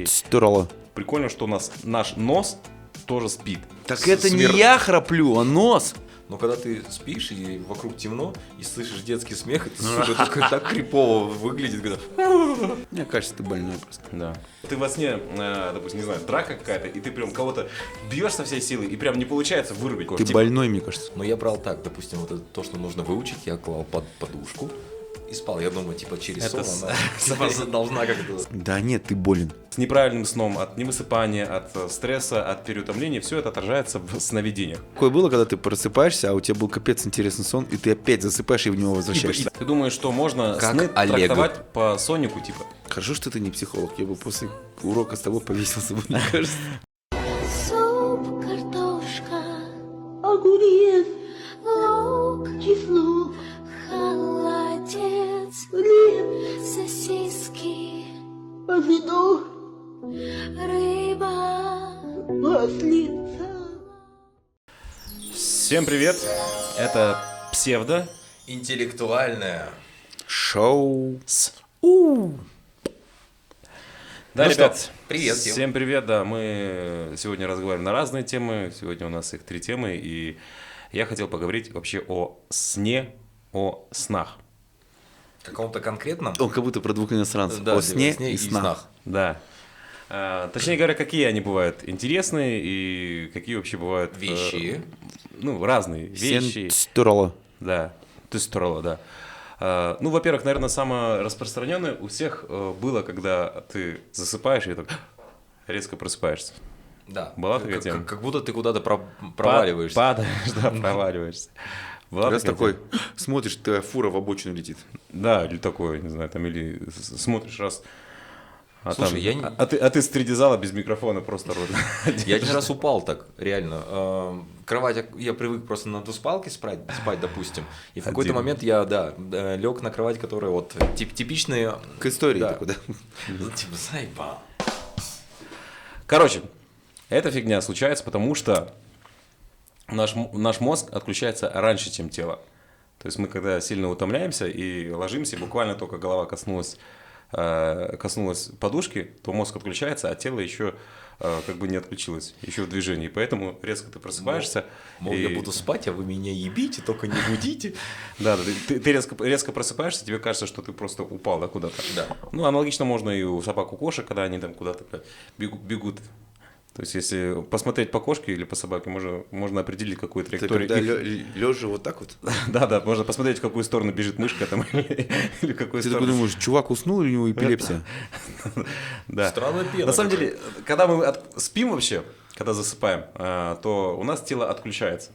Здорово. Прикольно, что у нас наш нос тоже спит. Так это не я храплю, а нос. Но когда ты спишь и вокруг темно, и слышишь детский смех, это, сука, так крипово выглядит. Когда... Мне кажется, ты больной просто. Да. Ты во сне, допустим, не знаю, драка какая-то, и ты прям кого-то бьешь со всей силы, и прям не получается вырубить. Ты больной, мне кажется. Но я брал так, допустим, вот это то, что нужно выучить, я клал под подушку и спал. Я думаю, типа через сон она должна как-то... Да нет, ты болен. С неправильным сном, от невысыпания, от стресса, от переутомления, все это отражается в сновидениях. Такое было, когда ты просыпаешься, а у тебя был капец интересный сон, и ты опять засыпаешь и в него возвращаешься. Ты думаешь, что можно Как сны Олег. трактовать по соннику, типа? Хорошо, что ты не психолог. Я бы после урока с тобой повесился, мне кажется. Суп, картошка, огурец, лук, чеснок, холодец, хлеб, сосиски, помидор, рыба, маслица. Всем привет, это Псевдо. Интеллектуальная. Шоу. Да, Ну ребят, что, привет всем. Всем привет, да, мы сегодня разговариваем на разные темы, сегодня у нас их 3 темы, и я хотел поговорить вообще о сне, о снах. Каком-то конкретном? Он как будто про двух иностранцев. Да, О сне и и снах. Да. Точнее говоря, какие они бывают интересные и какие вообще бывают... Вещи. Разные вещи. Здорово. Да, ты здорово, да. Во-первых, наверное, самое распространенное у всех было, когда ты засыпаешь и так резко просыпаешься. Да. Была такая тема? Как будто ты куда-то проваливаешься. Падаешь, да, проваливаешься. Была Раз такая такой, смотришь, твоя фура в обочину летит. тема? Да, или такое, не знаю, там, или смотришь раз... Слушай, там, я не- ты среди зала без микрофона просто рот. Я один раз упал так, реально. Кровать, я привык просто на двуспалке спать, допустим. И в какой-то Отдельно. момент я, лег на кровать, которая вот типичные... К истории Да. такой, да? Типа, заебал. Короче, эта фигня случается, потому что наш мозг отключается раньше, чем тело. То есть мы когда сильно утомляемся и ложимся, буквально только голова коснулась подушки, то мозг отключается, а тело еще как бы не отключилось, еще в движении. Поэтому резко ты просыпаешься. Мол, и- я буду спать, а вы меня ебите, только не будите. Да, ты резко просыпаешься, тебе кажется, что ты просто упал, да, куда-то. Да. Ну, аналогично можно и у собак, у кошек, когда они там куда-то бегут. То есть, если посмотреть по кошке или по собаке, можно определить, какую Ты траекторию. когда их- лежа вот так вот, Да, можно посмотреть, в какую сторону бежит мышка там, или в какую ты такой сторону. думаешь, чувак уснул или у него эпилепсия? Да. Странная пена На самом какая-то. деле, когда мы спим вообще, когда засыпаем, то у нас тело отключается.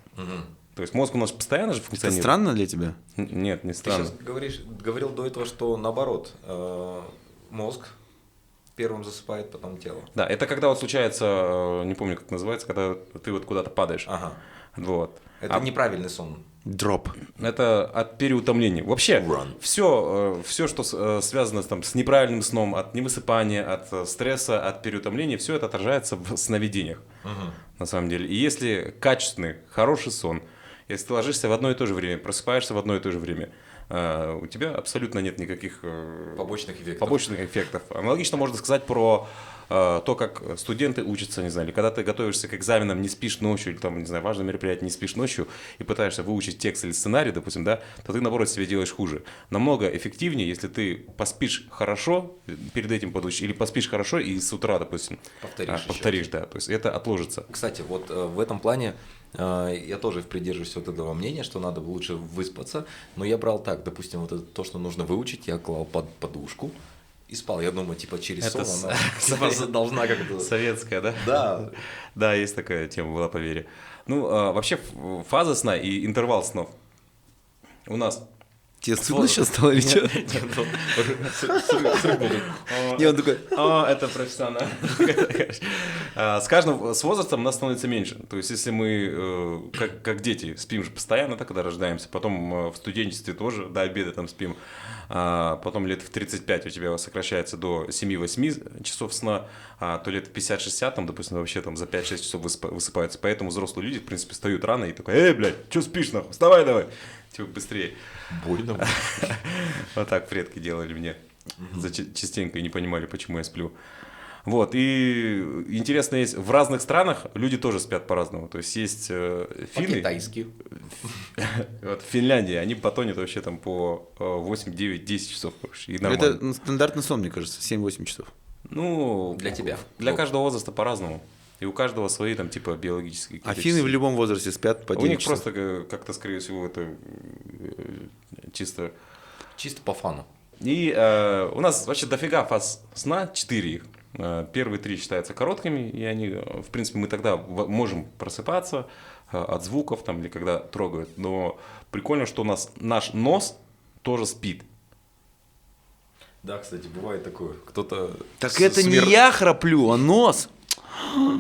То есть мозг у нас постоянно же Это функционирует. странно для тебя? Нет, не Ты странно. сейчас говорил до этого, что наоборот, мозг первым засыпает, потом тело. Да, это когда вот случается, не помню, как называется, когда ты вот куда-то падаешь. Ага. Вот. Это неправильный сон. Дроп. Это от переутомления. Вообще, все, что связано там, с неправильным сном, от невысыпания, от стресса, от переутомления, все это отражается в сновидениях, на самом деле. И если качественный, хороший сон, если ты ложишься в одно и то же время, просыпаешься в одно и то же время, у тебя абсолютно нет никаких Побочных эффектов. эффектов. Аналогично можно сказать про то, как студенты учатся, не знаю, или когда ты готовишься к экзаменам, не спишь ночью, или там, не знаю, важное мероприятие, не спишь ночью, и пытаешься выучить текст или сценарий, допустим, да, то ты, наоборот, себе делаешь хуже. Намного эффективнее, если ты поспишь хорошо, перед этим подучишь, или поспишь хорошо и с утра, допустим, повторишь, да, то есть это отложится. Кстати, вот в этом плане я тоже придерживаюсь вот этого мнения, что надо лучше выспаться, но я брал так, допустим, вот это то, что нужно выучить, я клал под подушку и спал. Я думаю, типа через Это сон она должна как-то... Советская, да? Да. Да, есть такая тема, была, поверь. Ну, вообще, фаза сна и интервал снов у нас. Тебе стыдно сейчас стало или что? Не, он такой, Это профессионально. С возрастом нас становится меньше. То есть, если мы, как дети, спим же постоянно, когда рождаемся, потом в студенчестве тоже до обеда там спим, потом лет в 35 у тебя сокращается до 7-8 часов сна, то лет в 50-60, там, допустим, вообще там за 5-6 часов высыпаются. Поэтому взрослые люди, в принципе, встают рано и такой, блядь, что спишь, нахуй, вставай давай. Типа быстрее. Больно. Вот так предки делали мне. Частенько и не понимали, почему я сплю. Вот, и интересно есть, в разных странах люди тоже спят по-разному. То есть есть финны, По-китайски. вот в Финляндии, они батонят вообще там по 8, 9, 10 часов. Короче, и нормально. Это стандартный сон, мне кажется, 7-8 часов. Ну, Для тебя. Для Вот. каждого возраста по-разному. И у каждого свои там типа биологические А какие-то финны в часы. любом возрасте спят по 9 У них часов. просто как-то, скорее всего, это чисто... Чисто по фану. И у нас вообще дофига фаз сна, 4 их. Первые 3 считаются короткими, и они, в принципе, мы тогда можем просыпаться от звуков там, или когда трогают. Но прикольно, что у нас наш нос тоже спит. Да, кстати, бывает такое. Кто-то... Так это не я храплю, а нос.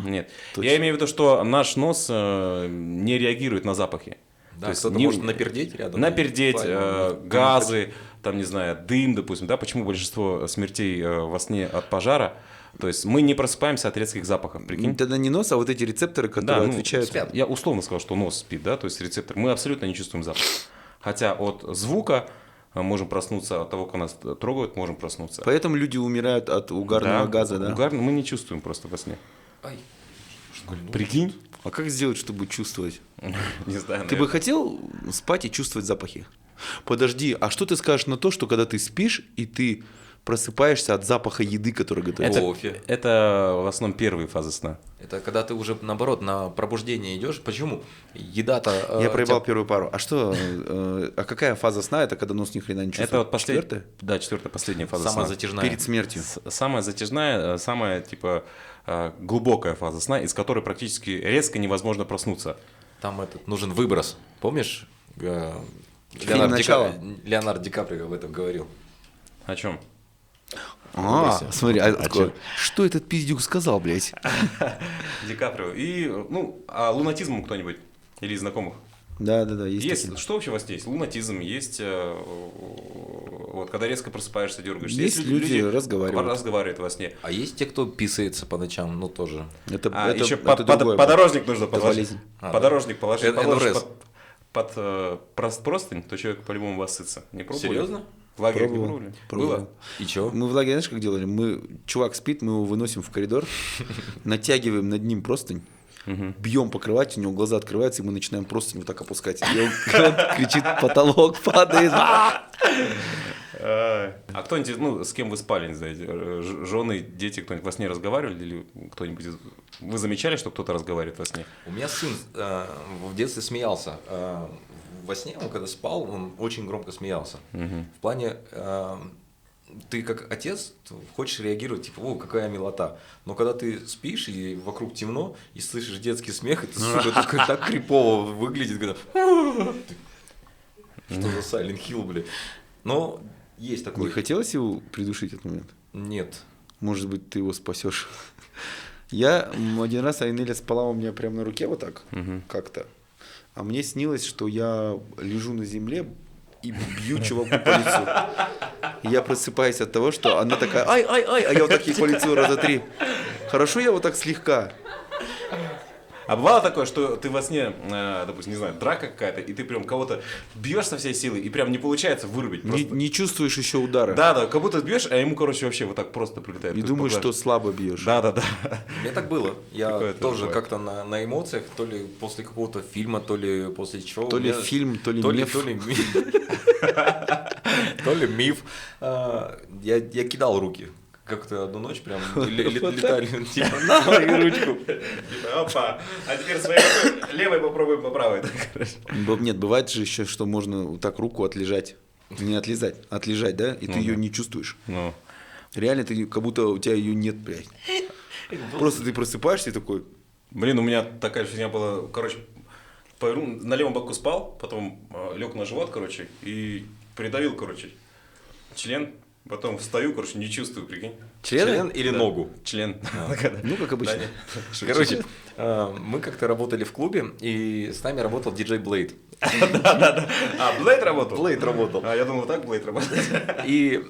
Нет. Точно. Я имею в виду, что наш нос не реагирует на запахи. Да, То есть кто-то не- может напердеть рядом. Напердеть, Правильно. газы, там, не знаю, дым, допустим, да, почему большинство смертей во сне от пожара, то есть мы не просыпаемся от резких запахов, прикинь? Тогда не нос, а вот эти рецепторы, которые ну, отвечают. спят. Я условно сказал, что нос спит, да, то есть рецептор, мы абсолютно не чувствуем запах. Хотя от звука можем проснуться, от того, как нас трогают, можем проснуться. Поэтому люди умирают от угарного газа, да? Угар мы не чувствуем просто во сне. Ай, Прикинь? А как сделать, чтобы чувствовать? Не знаю, Ты бы хотел спать и чувствовать запахи? Подожди, а что ты скажешь на то, что когда ты спишь, и ты просыпаешься от запаха еды, которая готовится? Кофе. Это в основном первые фазы сна. Это когда ты уже, наоборот, на пробуждение идешь. Почему? Еда-то... Я проебал первую пару. А что? А какая фаза сна? Это когда нос ни хрена не чувствует? Это вот последняя. Четвертая? Да, четвертая, последняя фаза Самая сна. затяжная. Перед смертью. Самая затяжная, самая типа глубокая фаза сна, из которой практически резко невозможно проснуться. Там нужен выброс. Помнишь? Фильм «Начало»? Леонардо Ди Каприо об этом говорил. О чем? Смотри, что этот пиздюк сказал, блядь? Ди Каприо. И, ну, а лунатизм кто-нибудь? Или из знакомых? Да, есть. Есть. такие. Что вообще во сне есть? Лунатизм, есть, вот, когда резко просыпаешься, дергаешься. Есть люди разговаривают. разговаривают во сне. А есть те, кто писается по ночам, ну тоже. Это Еще это другое. подорожник нужно положить. болезнь. Подорожник положить. Это Положишь НРС. под простынь, то человек по-любому восстится. Не пробовали? Серьезно? В лагере не Пробовал. пробовали? Пробовал. Было? И чё? Мы в лагере, знаешь, как делали? Чувак спит, мы его выносим в коридор, натягиваем над ним простынь, бьем по кровати, у него глаза открываются, и мы начинаем простынь вот так опускать. И он кричит, потолок падает. А кто-нибудь, ну, с кем вы спали, не знаю, жены, дети, кто-нибудь во сне разговаривали? Или кто-нибудь Вы замечали, что кто-то разговаривает во сне? У меня сын в детстве смеялся. Во сне, он когда спал, он очень громко смеялся. В плане, ты как отец хочешь реагировать, типа, о, какая милота. Но когда ты спишь, и вокруг темно, и слышишь детский смех, это, сука, так крипово выглядит, когда... Что за Silent Hill, блядь. Но есть Не такой... хотелось его придушить в этот момент? Нет. Может быть, ты его спасешь. Я один раз Айнеля спала у меня прямо на руке вот так, как-то. А мне снилось, что я лежу на земле и бью чуваку по лицу. И я просыпаюсь от того, что она такая, ай, а я вот так ей по лицу раза 3. Хорошо, я вот так слегка. А бывало такое, что ты во сне, допустим, не знаю, драка какая-то, и ты прям кого-то бьешь со всей силы, и прям не получается вырубить Не, просто. не чувствуешь еще удара. Да, как будто бьешь, а ему, короче, вообще вот так просто прилетает. И То есть думаешь, по что глаз. слабо бьешь. Да. У меня так было. Я Такое тоже тоже бывает. как-то на эмоциях, то ли после какого-то фильма, то ли после чего. То ли фильм, то ли миф. То ли миф. Я кидал руки. Как-то одну ночь прям летали, типа, на мою ручку. Опа, а теперь своей рукой левой попробуем по правой. Нет, бывает же еще, что можно вот так руку отлежать. Не отлизать, отлежать, да? И ты ее не чувствуешь. Ну, Реально, ты как будто у тебя ее нет, блядь. Просто ты просыпаешься и такой, блин, у меня такая фигня была, короче, на левом боку спал, потом лег на живот, короче, и придавил, короче, член, потом встаю, короче, не чувствую, прикинь. Член или Да, ногу? Член. ну, как обычно. Да, нет. Короче, мы как-то работали в клубе, и с нами работал диджей Блейд. А, Блейд работал? Блейд работал. А, я думал, так Блейд работает. И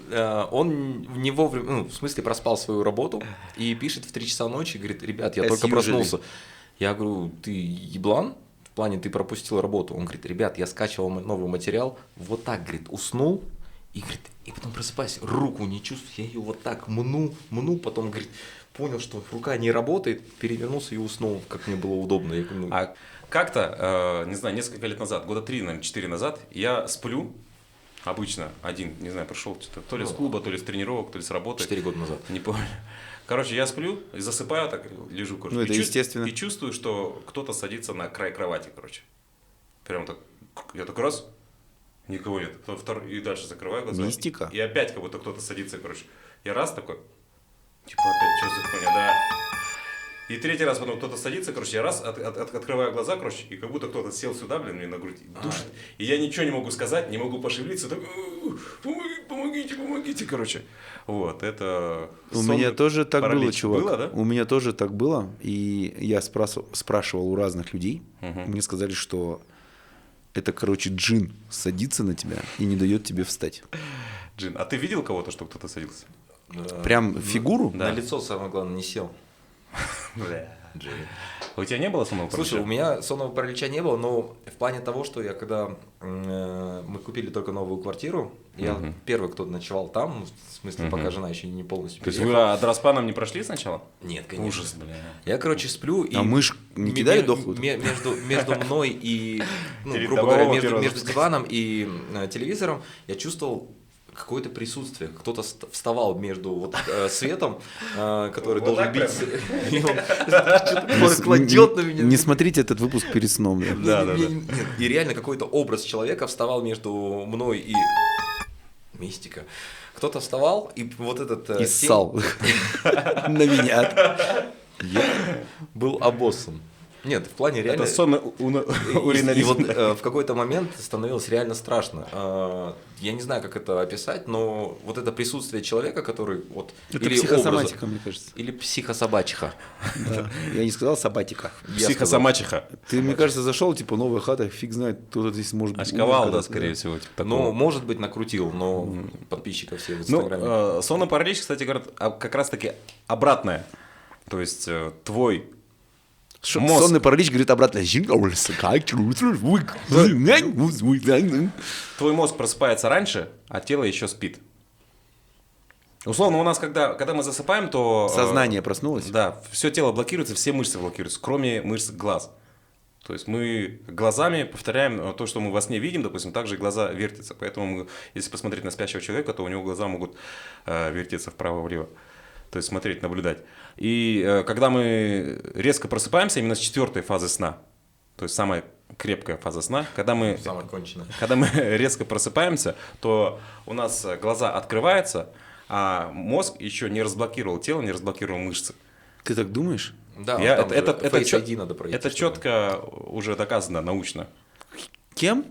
он не вовремя, ну, в смысле, проспал свою работу и пишет в 3 часа ночи, говорит, ребят, я As только usually. проснулся. Я говорю, ты еблан? В плане, ты пропустил работу. Он говорит, ребят, я скачивал новый материал, вот так, говорит, уснул, и, говорит, и потом просыпаюсь, руку не чувствую, я ее вот так мну, потом, говорит, понял, что рука не работает, перевернулся и уснул, как мне было удобно. Я, ну, А как-то, не знаю, несколько лет назад, года 3, наверное, 4 назад, я сплю обычно один, не знаю, пришел что-то то ли с клуба, то ли с тренировок, то ли с работы. 4 года назад. Не помню. Короче, я сплю и засыпаю, так лежу, короче. Ну, это и естественно. И чувствую, что кто-то садится на край кровати, короче. Прям так, я так раз, никого нет. И дальше закрываю глаза. Мистика. И опять как будто кто-то садится, короче. Я раз такой, типа опять, что за хуйня, да. И третий раз потом кто-то садится, короче, я раз открываю глаза, короче, и как будто кто-то сел сюда, блин, мне на грудь, душит. И я ничего не могу сказать, не могу пошевелиться, так, помогите, короче. Вот, это... У меня тоже так было, паралич. чувак. Было, да? У меня тоже так было. И я спрашивал у разных людей. Мне сказали, что это, короче, джин садится на тебя и не дает тебе встать. Джин, а ты видел кого-то, что кто-то садился? Прям фигуру? На лицо, самое главное, не сел. Бля. У тебя не было самого Слушай, у меня сонного паралича не было, но в плане того, что я когда мы купили только новую квартиру, я первый, кто ночевал там, в смысле, пока жена еще не полностью То есть переехала. вы от Распаном не прошли сначала? Нет, конечно. Ужас, бля. Я, короче, сплю и... А мышь не кидали дохлую? Между мной и, ну, грубо Передового говоря, первого между запуска. диваном и телевизором я чувствовал какое-то присутствие. Кто-то вставал между вот, светом, который Вот должен так бить, прям? и он что-то кладет на меня. Не смотрите этот выпуск перед сном. Да. Да. Нет, и реально какой-то образ человека вставал между мной и... Мистика. Кто-то вставал, и вот этот... И ссал на меня. был обоссом. Нет, в плане реально... Это сонный И уринаризм. вот в какой-то момент становилось реально страшно. Я не знаю, как это описать, но вот это присутствие человека, который вот... Это или психосоматика, образа- мне кажется. Или психособачиха. Да. Я не сказал собатика. Психосомачиха. Ты, мне кажется, зашел, типа, новая хата, фиг знает, кто-то здесь может быть. Очковал, умер да, когда-то, скорее всего. Типа Ну, такого. может быть, накрутил, но подписчиков все в Инстаграме. Ну, сонный паралич, кстати, говорят, как раз-таки обратное. То есть твой мозг. Сонный паралич говорит обратно. Твой мозг просыпается раньше, а тело еще спит. Условно, у нас, когда мы засыпаем, то... Сознание проснулось? Да, все тело блокируется, все мышцы блокируются, кроме мышц глаз. То есть мы глазами повторяем то, что мы во сне видим, допустим, также и глаза вертятся. Поэтому, если посмотреть на спящего человека, то у него глаза могут вертеться вправо-влево. То есть смотреть, наблюдать. И когда мы резко просыпаемся, именно с 4-й фазы сна, то есть самая крепкая фаза сна, когда мы резко просыпаемся, то у нас глаза открываются, а мозг еще не разблокировал тело, не разблокировал мышцы. Ты так думаешь? Да, Это Face ID надо пройти. это четко уже доказано научно. Кем?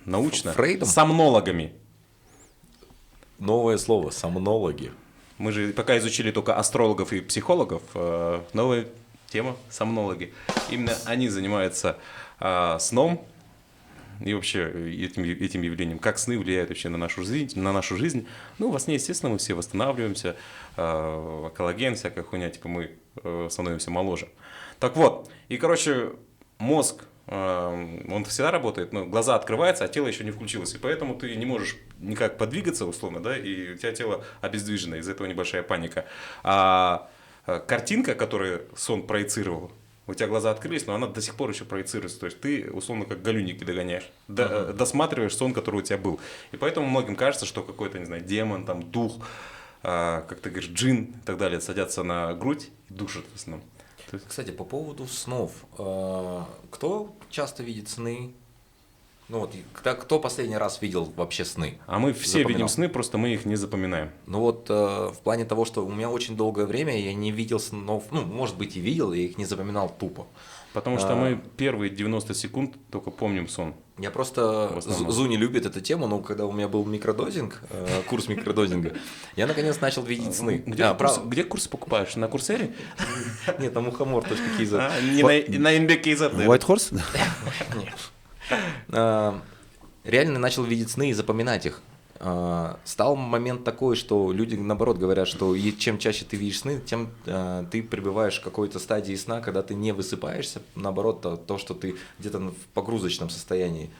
Научно. Фрейдом? Сомнологами. Новое слово, сомнологи. Мы же пока изучили только астрологов и психологов, новая тема – сомнологи. Именно они занимаются сном и вообще этим явлением, как сны влияют вообще на нашу жизнь. Ну, во сне, естественно, мы все восстанавливаемся, коллаген, всякая хуйня, типа мы становимся моложе. Так вот, и, короче, мозг, он всегда работает, но глаза открываются, а тело еще не включилось. И поэтому ты не можешь никак подвигаться, условно, да, и у тебя тело обездвижено, из-за этого небольшая паника. А картинка, которую сон проецировал, у тебя глаза открылись, но она до сих пор еще проецируется. То есть ты, условно, как галюники догоняешь, досматриваешь сон, который у тебя был. И поэтому многим кажется, что какой-то, не знаю, демон, там, дух, как ты говоришь, джин и так далее, садятся на грудь и душат в основном. Кстати, по поводу снов. Кто часто видит сны? Ну вот, кто последний раз видел вообще сны? А мы все видим сны, просто мы их не запоминаем. Ну вот, в плане того, что у меня очень долгое время я не видел снов, ну, может быть, и видел, я их не запоминал тупо. Потому что мы первые 90 секунд только помним сон. Я просто... Зуни любит эту тему, но когда у меня был микродозинг, курс микродозинга, я наконец начал видеть сны. Где курс покупаешь? На Курсере? Нет, на мухомор.kz. Не на Инбек.kz. White Horse? Реально начал видеть сны и запоминать их. Стал момент такой, что люди, наоборот, говорят, что чем чаще ты видишь сны, тем ты пребываешь в какой-то стадии сна, когда ты не высыпаешься, наоборот, то, что ты где-то в погрузочном состоянии.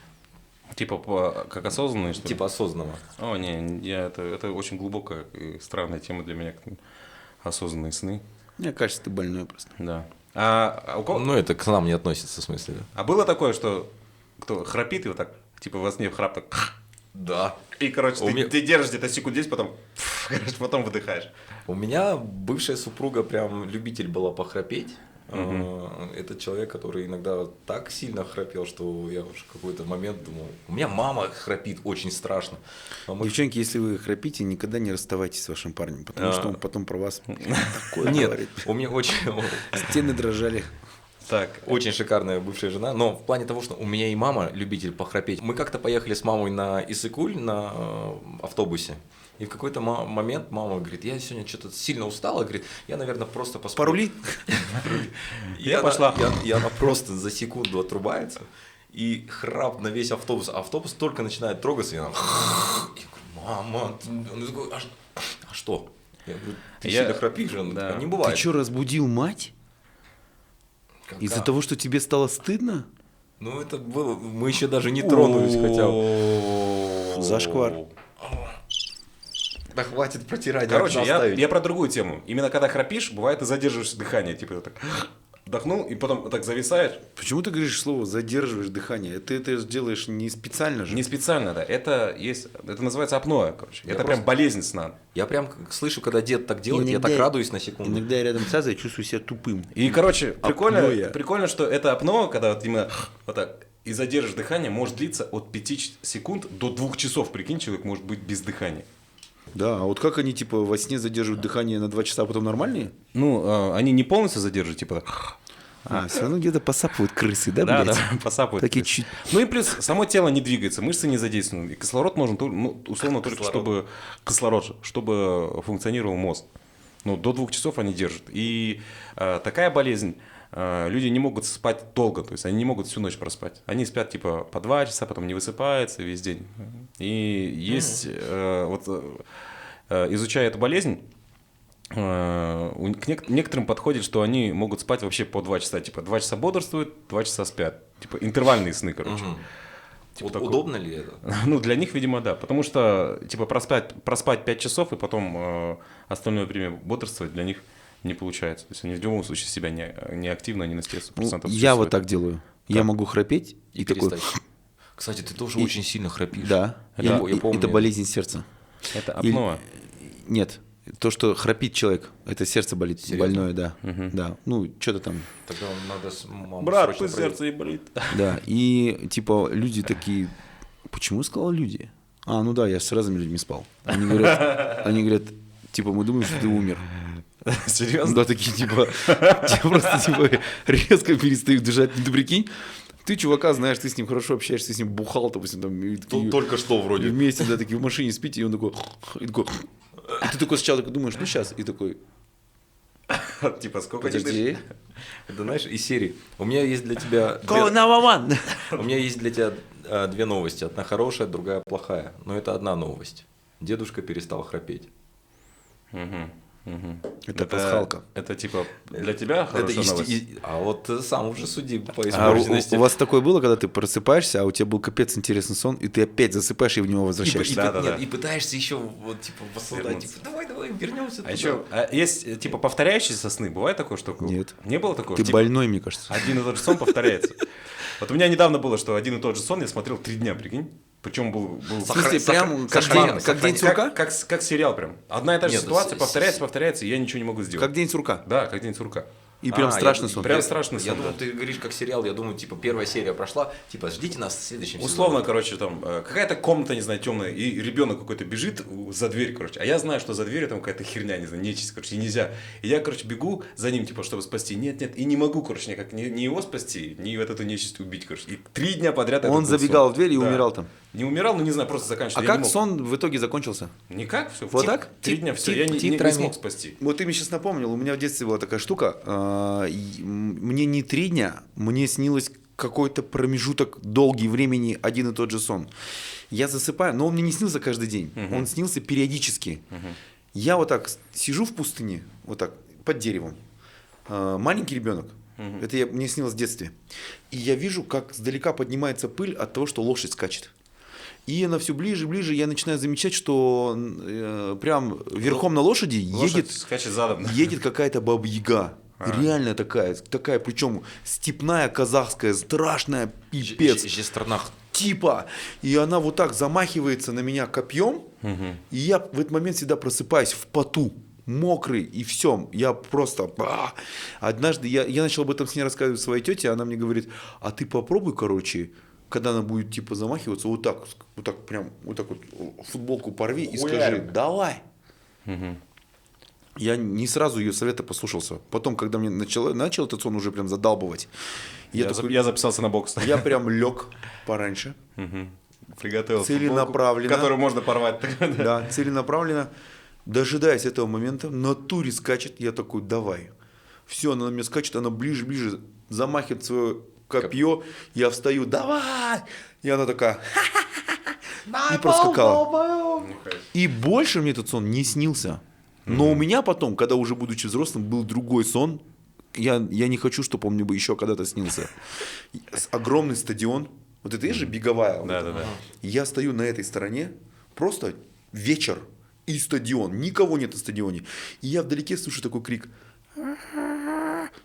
Типа как осознанный, что ли? Типа осознанного. О, не, это очень глубокая и странная тема для меня, осознанные сны. Мне кажется, ты больной просто. Да. А у кого... Ну, это к нам не относится, в смысле, да? А было такое, что кто храпит и вот так, типа во сне храп так... Да. И, короче, ты держишь где-то секунд 10, потом, короче, потом выдыхаешь. У меня бывшая супруга прям любитель была похрапеть. Это человек, который иногда так сильно храпел, что я уж в какой-то момент думал, у меня мама храпит очень страшно. Девчонки, если вы храпите, никогда не расставайтесь с вашим парнем, потому что он потом про вас такое Нет, говорит. у меня очень, Стены дрожали. Так. очень шикарная бывшая жена, но в плане того, что у меня и мама любитель похрапеть. Мы как-то поехали с мамой на Иссык-Куль на автобусе. И в какой-то момент мама говорит, я сегодня что-то сильно устала, говорит, я, наверное, просто посплю. Парули? Я пошла. И она просто за секунду отрубается, и храп на весь автобус. А автобус только начинает трогаться, и она... Я говорю, мама, он такой, а что? Я говорю, ты сильно храпишь, она Да. такая, не Ты бывает. что, разбудил мать? Из-за того, что тебе стало стыдно? Ну, это было, мы еще даже не тронулись, хотя бы. Зашквар. Да хватит протирать, Короче, окна оставить. я про другую тему. Именно когда храпишь, бывает, ты задерживаешь дыхание. Типа ты так вдохнул, и потом так зависаешь. Почему ты говоришь слово «задерживаешь дыхание»? Ты это делаешь не специально же. Не специально, да. Это называется апноэ, короче. Это прям болезнь сна. Я прям слышу, когда дед так делает, я Иногда- так радуюсь на секунду. Иногда я рядом с Азой чувствую себя тупым. И, короче, Апноэ. прикольно, что это апноэ, когда вот именно вот так и задержишь дыхание, может длиться от 5 секунд до 2 часов. Прикинь, человек может быть без дыхания. Да, а вот как они типа во сне задерживают дыхание на 2 часа, а потом нормальные? Ну, они не полностью задерживают, типа так. Все равно где-то посапывают крысы, да, Да, блядь? да, посапывают. Такие чуть... Ну и плюс само тело не двигается, мышцы не задействованы. И кислород нужен, условно, только чтобы кислород, чтобы функционировал мозг. Ну, до 2 часов они держат. И такая болезнь, люди не могут спать долго, то есть они не могут всю ночь проспать. Они спят типа по 2 часа, потом не высыпаются весь день. И есть, изучая эту болезнь, к некоторым подходит, что они могут спать вообще по 2 часа. Типа 2 часа бодрствуют, 2 часа спят. Типа интервальные сны, короче. Типа такого. Удобно ли это? Ну, для них, видимо, да. Потому что, типа, проспать 5 часов и потом остальное время бодрствовать для них не получается. То есть они в любом случае себя не активно, не на 100% Я вот так делаю. Я могу храпеть и такой... Перестать. Кстати, ты тоже очень сильно храпишь. Да. Я помню. Это болезнь сердца. Это апноэ. Нет. То, что храпит человек, это сердце болит, Серьезно? больное, да. Да. Ну, что-то там. Тогда надо с мамой Брат, срочно пусть сердце и болит. Да. И типа люди такие. Почему я сказал люди? Ну да, я с разными людьми спал. Они говорят, типа, мы думаем, что ты умер. Серьезно? Да, такие, типа, просто типа резко перестают дышать. Ты прикинь, ты чувака знаешь, ты с ним хорошо общаешься, ты с ним бухал, допустим, там, и такие, Только что и вроде. вместе, да, такие в машине спите, и он такой, и ты такой сначала такой думаешь, ну сейчас, и такой, Типа, сколько тебе подожди, Это, знаешь, из серии. У меня есть для тебя... call 911. У меня есть для тебя две новости. Одна хорошая, другая плохая. Но это одна новость. Дедушка перестал храпеть. Это пасхалка. Это типа для тебя хорошая новость? А вот ты сам уже суди по А испорченности. у вас такое было, когда ты просыпаешься, а у тебя был капец интересный сон, и ты опять засыпаешь и в него И, возвращаешься? Да. и пытаешься еще вот типа воссоздать, Вернуться. типа давай вернемся. А еще есть типа повторяющиеся сны? Бывает такое, что... Нет. Не было такого? Ты Типа, больной, мне кажется. один и тот же сон повторяется. Вот у меня недавно было, что один и тот же сон я смотрел 3 дня, прикинь. Причем был В смысле, прям как день сурка? как сериал прям. Одна и та же Нет, ситуация с- повторяется, и я ничего не могу сделать. Как день сурка. Да, как день сурка. И прям страшный сон. Прям страшный Я сон, думал, да. ты говоришь как сериал, я думаю, типа первая серия прошла, типа ждите нас в следующем Условно, сезоне. короче, там какая-то комната, не знаю, темная, и ребенок какой-то бежит за дверь, короче. А я знаю, что за дверью там какая-то херня, не знаю, нечисть, короче, и нельзя. И я, короче, бегу за ним, типа, чтобы спасти. Нет, и не могу, короче, никак ни его спасти, ни вот эту нечисть убить, короче. И 3 дня подряд это Он был забегал сон. в дверь и Да. умирал там. Не умирал, ну не знаю, просто заканчивал. А Я не как мог. сон в итоге закончился? Никак, все. Вот так? 3 дня, все. тип- Я не титрами. смог спасти. Вот ты мне сейчас напомнил, у меня в детстве была такая штука. Мне не 3 дня, мне снилось какой-то промежуток долгий времени один и тот же сон. Я засыпаю, но он мне не снился каждый день, он снился периодически. Я вот так сижу в пустыне, вот так, под деревом. Маленький ребенок. Это мне снилось в детстве. И я вижу, как сдалека поднимается пыль от того, что лошадь скачет. И она все ближе и ближе, я начинаю замечать, что прям верхом на лошади Лошадь скачет задом. едет какая-то баба-яга. Реально такая, причем степная казахская, страшная, пипец. Жестранах. Типа, и она вот так замахивается на меня копьем, и я в этот момент всегда просыпаюсь в поту, мокрый, и все, я просто... Однажды я начал об этом с ней рассказывать своей тете, она мне говорит, а ты попробуй, короче, когда она будет типа замахиваться, вот так прям, вот так вот футболку порви и скажи, давай. Я не сразу ее совета послушался. Потом, когда мне начал этот сон уже прям задалбывать, Я записался на бокс. я прям лег пораньше. Приготовил Целенаправленно. футболку, которую можно порвать. Да, целенаправленно. Дожидаясь этого момента, на туре скачет, я такой, давай. Все, она на меня скачет, она ближе, замахивает свое копье, я встаю, давай! И она такая, и проскакала. И больше мне этот сон не снился. Но у меня потом, когда уже будучи взрослым, был другой сон. Я не хочу, чтобы он мне бы еще когда-то снился. Огромный стадион. Вот это есть же беговая. Да. Я стою на этой стороне, просто вечер и стадион. Никого нет на стадионе. И я вдалеке слышу такой крик.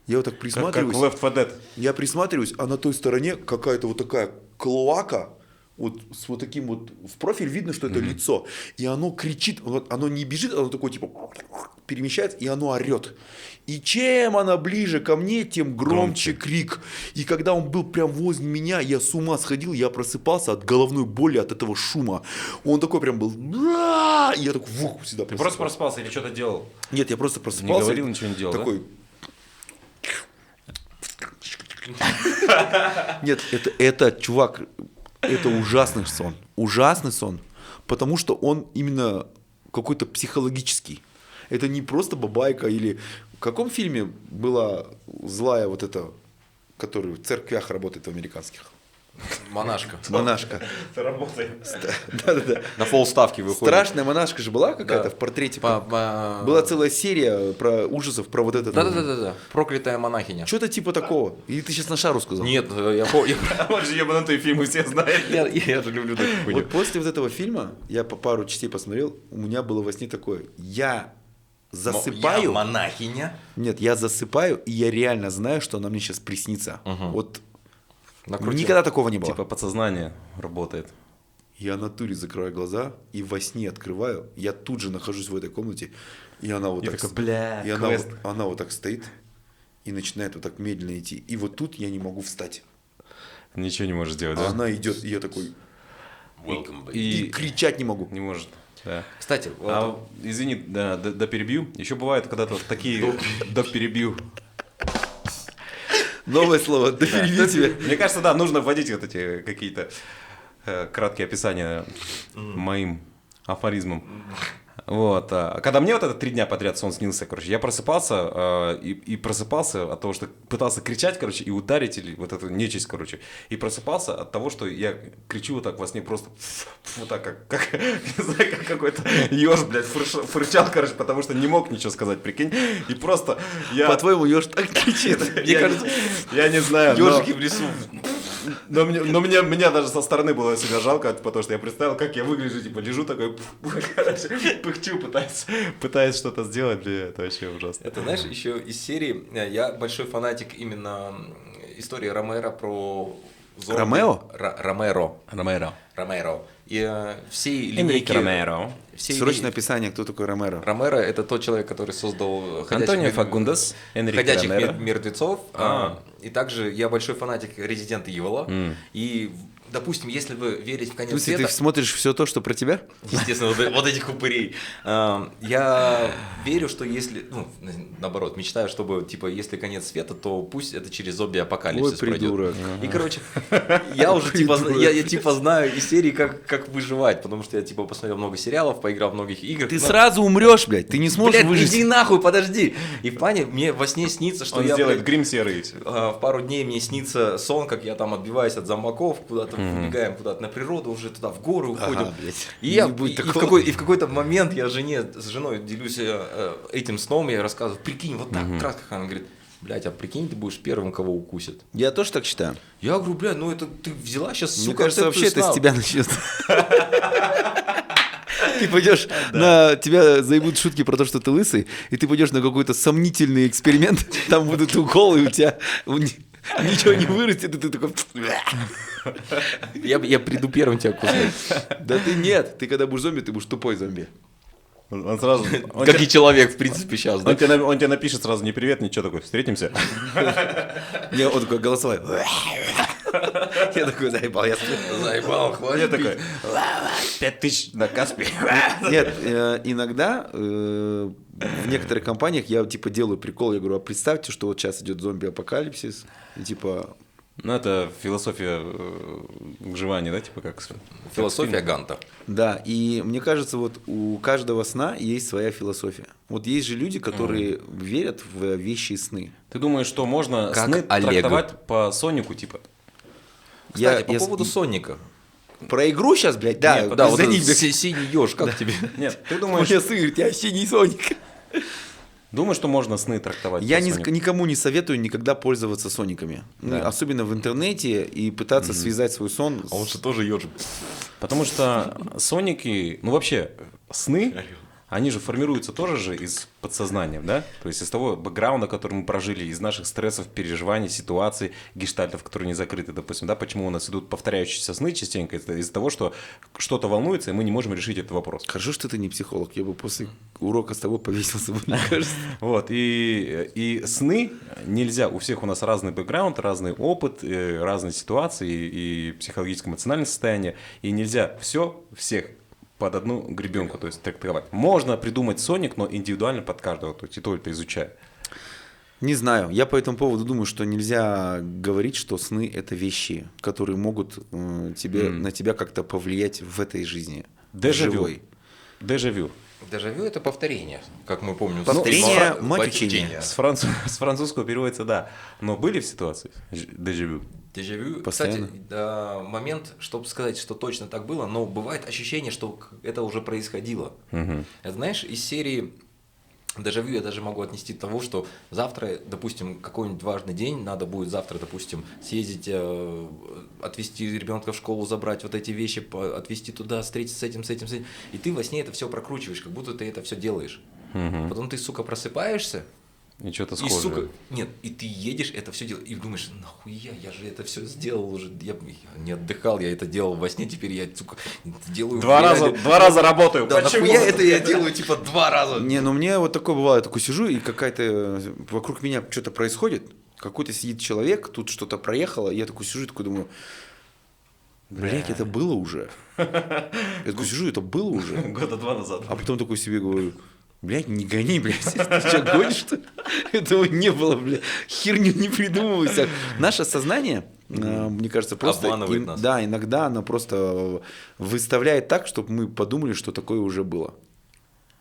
Я вот так присматриваюсь. Как Left 4 Dead. Я присматриваюсь, а на той стороне какая-то вот такая клоака, вот с вот таким вот, в профиль видно, что это лицо. И оно кричит, оно не бежит, оно такое типа перемещается, и оно орет. И чем она ближе ко мне, тем громче крик. И когда он был прям возле меня, я с ума сходил, я просыпался от головной боли, от этого шума. Он такой прям был, и я такой, сюда Ты просто проспался или что-то делал? Нет, я просто Не просыпался. говорил, ничего не делал, такой. Нет, это, чувак, это ужасный сон, потому что он именно какой-то психологический. Это не просто бабайка или... В каком фильме была злая вот эта, которая в церквях работает в американских? Монашка. Монашка. Это работает. Да. На полставки выходит. Страшная монашка же была какая-то в портрете? Была целая серия про ужасов, про вот это. Да. Проклятая монахиня. Что-то типа такого. Или ты сейчас на шару сказал? Нет, Вот же ебанутые фильмы все знают. я же люблю такую хуйню. Вот после вот этого фильма, я по пару частей посмотрел, у меня было во сне такое, я засыпаю. Я монахиня. Нет, я засыпаю, и я реально знаю, что она мне сейчас приснится. Вот Накрутил. никогда такого не было. Типа подсознание работает. Я на туре закрываю глаза и во сне открываю. Я тут же нахожусь в этой комнате, и она вот И так. такой, бля, и квест. она вот так стоит и начинает вот так медленно идти. И вот тут я не могу встать. Ничего не можешь сделать, А да? она идет, и я такой. И И кричать не могу. не может. Да. Кстати, Извини, да перебью. Еще бывает, когда вот такие... Да перебью. Новое слово. Да переведи тебя. Мне кажется, да, нужно вводить вот эти какие-то краткие описания моим афоризмам. Вот. Когда мне вот это 3 дня подряд сон снился, короче, я просыпался и просыпался от того, что пытался кричать, короче, и ударить, или вот эту нечисть, короче, и просыпался от того, что я кричу вот так во сне просто вот так, как не знаю, как какой-то еж, блядь, фырчал, короче, потому что не мог ничего сказать, прикинь, и просто я... По-твоему, еж так кричит. мне кажется, Я не знаю, ежики в лесу. но мне даже со стороны было себя жалко, потому что я представил, как я выгляжу, типа, лежу такой, короче, пыхчу, пытаюсь что-то сделать, бля, это вообще ужасно. Это, знаешь, еще из серии, я большой фанатик именно истории Ромеро про зомби. Ромео? Ромеро. И всей Энрике линейки... Ромеро. Срочное описание, кто такой Ромеро. Ромеро – это тот человек, который создал Антонио Фагундес, Энрике «Ходячих Ромеро. мертвецов». И также я большой фанатик Resident Evil. И, допустим, если вы верите в конец В смысле, света... ты смотришь все то, что про тебя? Естественно, вот этих упырей. Я верю, что если, ну, наоборот, мечтаю, чтобы, типа, если конец света, то пусть это через зомби-апокалипсис Ой, придурок. пройдет. И, короче, я уже, типа, знаю из серии, как выживать, потому что я, типа, посмотрел много сериалов, поиграл в многих играх. Ты сразу умрешь, блядь, ты не сможешь Блядь, выжить. иди нахуй, подожди. И в плане мне во сне снится, что Он я, сделает блядь, грим серый. и всё. в пару дней мне снится сон, как я там отбиваюсь от замоков, куда-то выбегаем куда-то на природу, уже туда в горы уходим. Ага, блядь. И я Не будет и в такого. какой-то момент я с женой делюсь этим сном, я рассказываю, прикинь, вот так, в красках, она говорит, блядь, а прикинь, ты будешь первым, кого укусят. Я тоже так считаю. Я говорю, блядь, ну это ты взяла сейчас, Мне сука, кажется, вообще это сна. с тебя начнется. Ты пойдешь на тебя заебут шутки про то, что ты лысый, и ты пойдешь на какой-то сомнительный эксперимент, там будут уколы, и у тебя ничего не вырастет, и ты такой... Я приду первым тебя кусать. Да ты нет, ты когда будешь зомби, ты будешь тупой зомби. Он сразу... Как и человек, в принципе, сейчас, да? Он тебе напишет сразу не привет, ничего такой, встретимся. Не, он такой голосовой. Я такой, заебал, я сплю. Заебал, Я хватит. такой, 5000 на Каспи. Нет, иногда в некоторых компаниях я типа делаю прикол, я говорю, а представьте, что вот сейчас идет зомби-апокалипсис, и типа... Ну, это философия выживания, да, типа как... Философия Ганта. Да, и мне кажется, вот у каждого сна есть своя философия. Вот есть же люди, которые верят в вещи и сны. Ты думаешь, что можно Как сны Олег. трактовать по Сонику, типа? Кстати, по поводу Соника. Про игру сейчас, блядь, да, Нет, Да, вот за этот них, блядь. синий еж, как тебе? Нет, ты У думаешь, меня сын говорит, я синий Соник. думаешь, что можно сны трактовать Я по Сонику? никому не советую никогда пользоваться сониками. Ну, Да. особенно в интернете, и пытаться связать свой сон. А он же тоже еж. Потому что соники, ну вообще, сны, они же формируются тоже же из подсознания, да? То есть из того бэкграунда, который мы прожили, из наших стрессов, переживаний, ситуаций, гештальтов, которые не закрыты, допустим, да? Почему у нас идут повторяющиеся сны частенько? Это из-за того, что что-то волнуется, и мы не можем решить этот вопрос. Хорошо, что ты не психолог. Я бы после урока с тобой повесился, мне кажется. Вот, и сны нельзя, у всех у нас разный бэкграунд, разный опыт, разные ситуации и психологическое эмоциональное состояние, и нельзя всех под одну гребенку, то есть трактовать. Можно придумать соник, но индивидуально под каждого, то есть и то это изучая. Не знаю. Я по этому поводу думаю, что нельзя говорить, что сны – это вещи, которые могут на тебя как-то повлиять в этой жизни. Дежавю. Живой. Дежавю. Дежавю – это повторение, как мы помним. Повторение, Ну, мать учения. С французского переводится, да. Но были в ситуации дежавю? Дежавю, Постоянно. кстати, да, момент, чтобы сказать, что точно так было, но бывает ощущение, что это уже происходило. Это, знаешь, из серии дежавю я даже могу отнести к тому, что завтра, допустим, какой-нибудь важный день, надо будет завтра, допустим, съездить, отвезти ребенка в школу, забрать вот эти вещи, отвезти туда, встретиться с этим, и ты во сне это все прокручиваешь, как будто ты это все делаешь. Потом ты, сука, просыпаешься, И что-то и, схожее. сука, нет, и ты едешь, это все делаешь, и думаешь, нахуя, я же это все сделал уже, я не отдыхал, я это делал во сне, теперь я, сука, делаю... Два раза работаю. Да, Почему? нахуя это я делаю, типа, 2 раза? Не, ну мне вот такое бывало, я такой сижу, и какая-то вокруг меня что-то происходит, какой-то сидит человек, тут что-то проехало, и я такой сижу и такой думаю, блядь, это было уже. Я такой сижу, это было уже. Года 2 назад. А потом такой себе говорю, блядь, не гони, блядь, ты что, гонишь, что ли? Этого не было, блядь, херню не придумывайся. Наше сознание, мне кажется, просто... Обманывает нас. Да, иногда оно просто выставляет так, чтобы мы подумали, что такое уже было.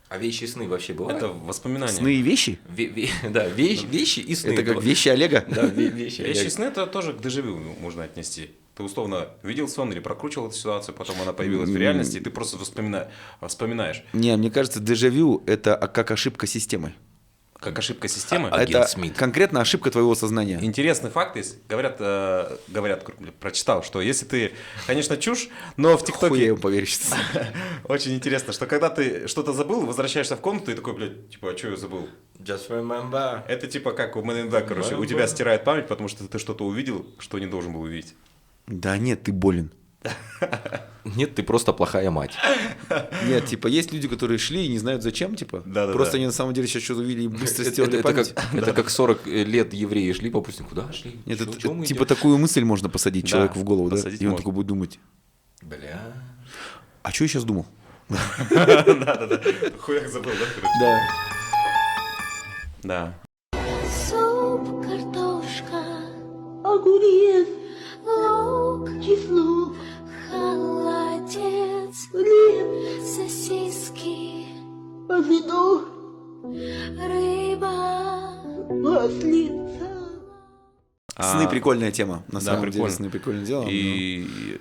А вещи и сны вообще бывают? Это воспоминания. Сны и вещи? Да, вещи и сны. Это как вещи Олега? Да, вещи. Вещи сны это тоже к дежавю можно отнести. Ты условно видел сон или прокручивал эту ситуацию, потом она появилась в реальности, и ты просто вспоминаешь. Не, мне кажется, дежавю – это как ошибка системы. Как ошибка системы. Агент Это Смит. конкретно ошибка твоего сознания. Интересный факт есть. Говорят, прочитал, что если ты, конечно, чушь, но в Хуя ТикТоке ему поверишь. очень интересно, что когда ты что-то забыл, возвращаешься в комнату и такой, блядь, типа, а что я забыл? Just remember. Это типа как у Man in Black, короче, у тебя стирает память, потому что ты что-то увидел, что не должен был увидеть. Да нет, ты болен. Нет, ты просто плохая мать. Нет, типа, есть люди, которые шли и не знают зачем, типа. Да-да-да. Просто они на самом деле сейчас что-то увидели и быстро стерли память. Это как 40 лет евреи шли, допустим, куда шли? Нет, Чё- чё мы типа идём? такую мысль можно посадить Да, человеку в голову, да? посадить И он можно. такой будет думать, Бля. а что я сейчас думал? Да-да-да. Хуяк забыл, да, короче? Да. Да. Суп, картошка, огурец, лук, чеснок, холодец, хлеб, сосиски, помидор, рыба, маслица. Сны прикольная тема. На Да, самом деле прикольно. сны прикольное дело.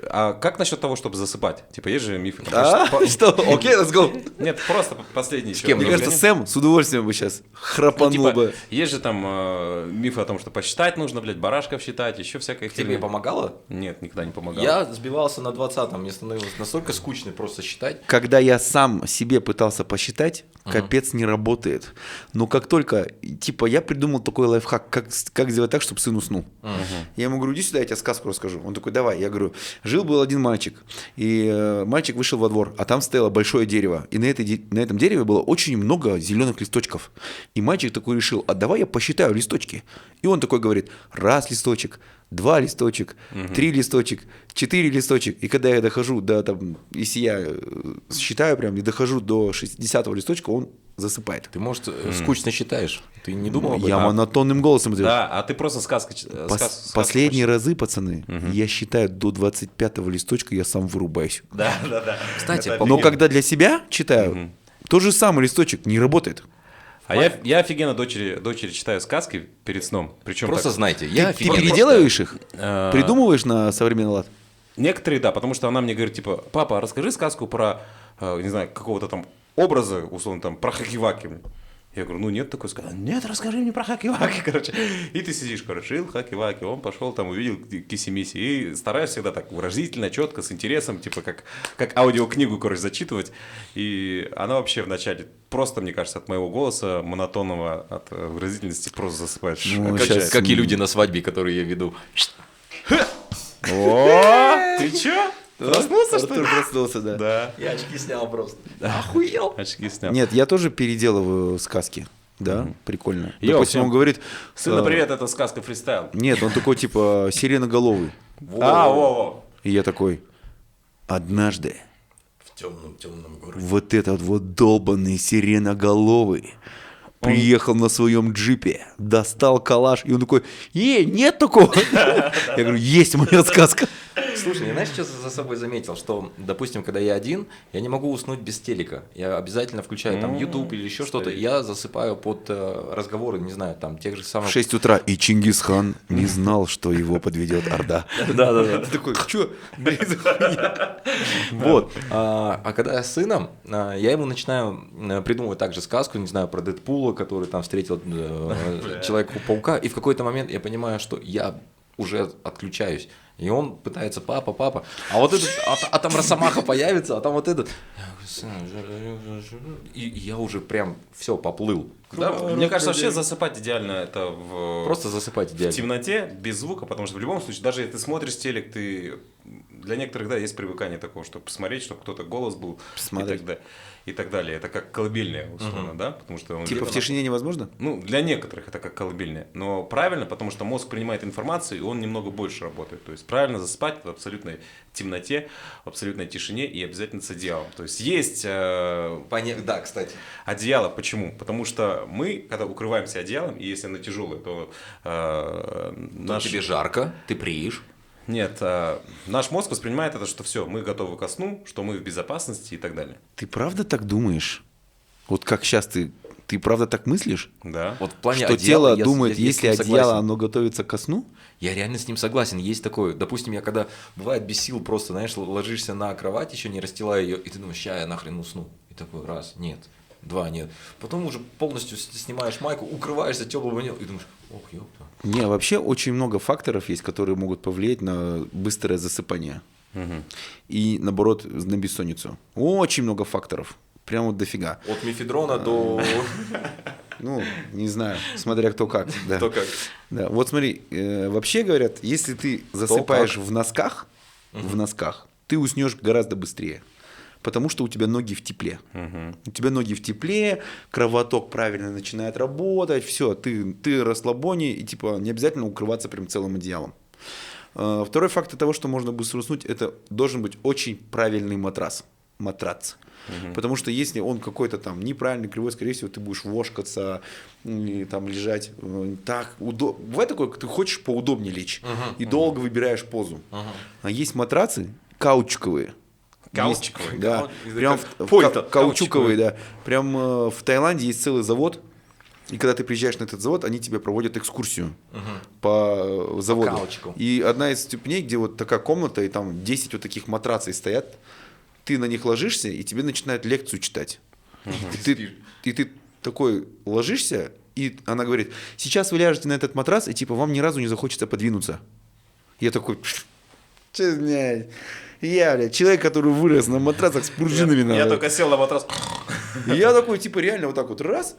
А как насчет того, чтобы засыпать? Типа, есть же мифы. Там, Что? Окей, let's go. Нет, просто последний. кем? Мне кажется, Сэм с удовольствием бы сейчас храпанул бы. Есть же там мифы о том, что посчитать нужно, блядь, барашков считать, еще всякая Тебе херня. помогало? Нет, никогда не помогал. Я сбивался на 20-м, мне становилось настолько скучно просто считать. Когда я сам себе пытался посчитать, капец не работает. Но как только, типа, я придумал такой лайфхак, как сделать так, чтобы сын уснул. Я ему говорю, иди сюда, я тебе сказку расскажу. Он такой, давай. Я говорю, жил-был один мальчик, и мальчик вышел во двор, а там стояло большое дерево, и на этом дереве было очень много зеленых листочков. И мальчик такой решил, а давай я посчитаю листочки. И он такой говорит, 1 листочек, 2 листочек, 3 листочек, 4 листочек. И когда я дохожу до, там, если я считаю прям, и дохожу до 60-го листочка, он засыпает. Ты, может, скучно считаешь? Ты не думал об этом? Я монотонным голосом говорю. Да, а ты просто сказку Последние разы, пацаны, я считаю до 25-го листочка, я сам вырубаюсь. Да. Кстати, Это по Но офигенно. когда для себя читаю, тот же самый листочек не работает. А я офигенно дочери читаю сказки перед сном. Причем Просто так, знайте, я Ты офигенно переделываешь их? Придумываешь на современный лад? некоторые, да, потому что она мне говорит, типа, папа, расскажи сказку про, не знаю, какого-то там образа, условно, там, про Хакиваки. Я говорю, ну нет такой сказки. Нет, расскажи мне про Хакиваки, короче. И ты сидишь, короче, жил Хакиваки, он пошел там, увидел Киси-Миси. И стараешься всегда так выразительно, четко, с интересом, типа как аудиокнигу, короче, зачитывать. И она вообще вначале просто, мне кажется, от моего голоса монотонного, от выразительности просто засыпаешь. Ну, Как, Сейчас- как и люди на свадьбе, которые я веду. О, ты чё? Проснулся, что ли? Артур проснулся, да. Да. Я очки снял просто. Охуел. Очки снял. Нет, я тоже переделываю сказки. Да, прикольно. Йоу, Допустим, всем он говорит... Сына, привет, это сказка фристайл. Нет, он такой, типа, сиреноголовый. Во-во. И я такой, однажды В темном городе. вот этот вот долбанный сиреноголовый приехал на своем джипе, достал калаш, и он такой, нет такого. Я говорю, есть моя сказка. Слушай, я знаешь, что за собой заметил? Что, допустим, когда я один, я не могу уснуть без телека. Я обязательно включаю там YouTube или еще что-то. Я засыпаю под разговоры, не знаю, там тех же В самых... 6 утра, и Чингисхан не знал, что его подведет Орда. Да. Ты такой, что? Вот. А когда я с сыном, я ему начинаю придумывать также сказку, не знаю, про Дэдпула, который там встретил Человека-паука, и в какой-то момент я понимаю, что я уже отключаюсь. И он пытается, папа, а вот этот, а там Росомаха появится, а там вот этот. И я уже прям все поплыл. Да, мне кажется, вообще засыпать идеально это в... Просто засыпать в идеально. темноте, без звука, потому что в любом случае, даже если ты смотришь телек, ты... Для некоторых, да, есть привыкание такого, чтобы посмотреть, чтобы кто-то голос был Посмотреть. и так далее. Это как колыбельная, условно, да? Потому что он Типа в тишине невозможно? Ну, для некоторых это как колыбельная. Но правильно, потому что мозг принимает информацию, и он немного больше работает. То есть правильно засыпать в абсолютной темноте, в абсолютной тишине и обязательно с одеялом. То есть есть Да, кстати. одеяло. Почему? Потому что мы, когда укрываемся одеялом, и если оно тяжелое, то Тебе жарко, ты приишь. Нет, наш мозг воспринимает это, что все, мы готовы ко сну, что мы в безопасности и так далее. Ты правда так думаешь? Вот как сейчас ты правда так мыслишь? Да. Вот в плане Что одеяла тело я думает, с ним если одеяло, согласен. оно готовится ко сну? Я реально с ним согласен. Есть такое. Допустим, я когда бывает без сил просто, знаешь, ложишься на кровать, еще не расстилая ее, и ты думаешь, ща я нахрен усну. И такой, раз, нет, два, нет. Потом уже полностью снимаешь майку, укрываешься теплым одеялом и думаешь, ох, ёпта. Не, вообще очень много факторов есть, которые могут повлиять на быстрое засыпание. И наоборот, на бессонницу. Очень много факторов. Прям вот дофига. От мефедрона до... Ну, не знаю, смотря кто как. Да. Кто как. Да. Вот смотри, вообще говорят, если ты засыпаешь в носках, ты уснешь гораздо быстрее. Потому что у тебя ноги в тепле. У тебя ноги в тепле, кровоток правильно начинает работать, все, ты расслабоне, и типа не обязательно укрываться прям целым одеялом. Второй фактор того, что можно быстро уснуть, это должен быть очень правильный матрац. Потому что если он какой-то там неправильный, кривой, скорее всего, ты будешь вошкаться и там лежать так удобно. Бывает такое, ты хочешь поудобнее лечь и долго выбираешь позу. А есть матрацы каучуковые. Каучуковые? Да, прям Пойта. каучуковые, да. Прям в Таиланде есть целый завод, И когда ты приезжаешь на этот завод, они тебе проводят экскурсию по заводу. каучику. И одна из ступеней, где вот такая комната, и там 10 вот таких матраций стоят, ты на них ложишься, и тебе начинают лекцию читать. И ты такой ложишься, и она говорит, сейчас вы ляжете на этот матрас, и типа вам ни разу не захочется подвинуться. Я такой, я, блядь, человек, который вырос на матрасах с пружинами. Я только сел на матрас. И я такой, типа, реально вот так вот раз,